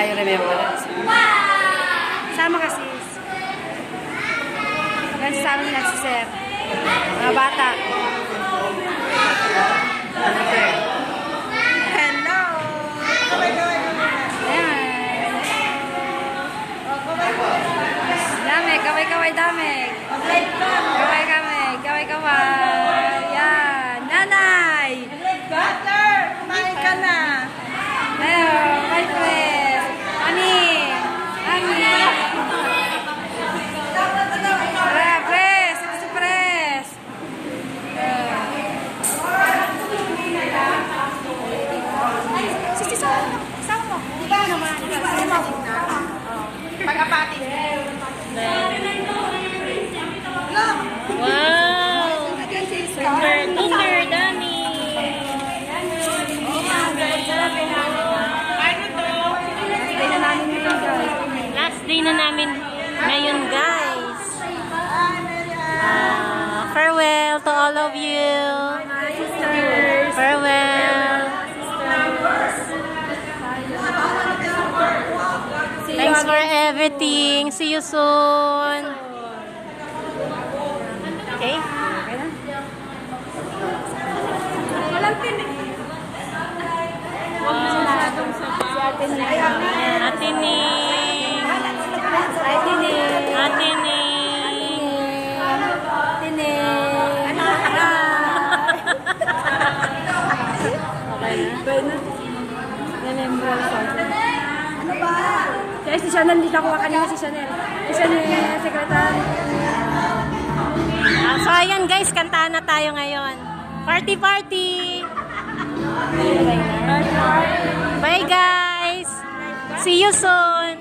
tayong remembrance. Sama ka sis. Ganun sa amin nagsisir. Mga bata. Hello! Ayan. Damig, kaway-kaway damig. Kaway-kaway, kaway-kaway. Yan. Nanay! Butter! Kumain ka na! Ayun, my friend. Ani! Ani! Tara, press! Ito si press! Sisi, sama mo. Ikaw naman. Sama mo. Pag-apati. Wow! Super duper dami! Stay na namin dito, guys. Last day na namin ngayon, guys. Farewell to all of you. Farewell. Thanks for everything. See you soon. Okay? Walang tinig. Ate Ning. Ate Ning. Ate Ning. Okay na? Remembrance ko. Ano ba? Kaya si Chanel, dito ako kanina si Chanel. Si Chanel, sekretary. So, ayan guys, kantahan na tayo ngayon. Party, party! Bye guys! See you soon!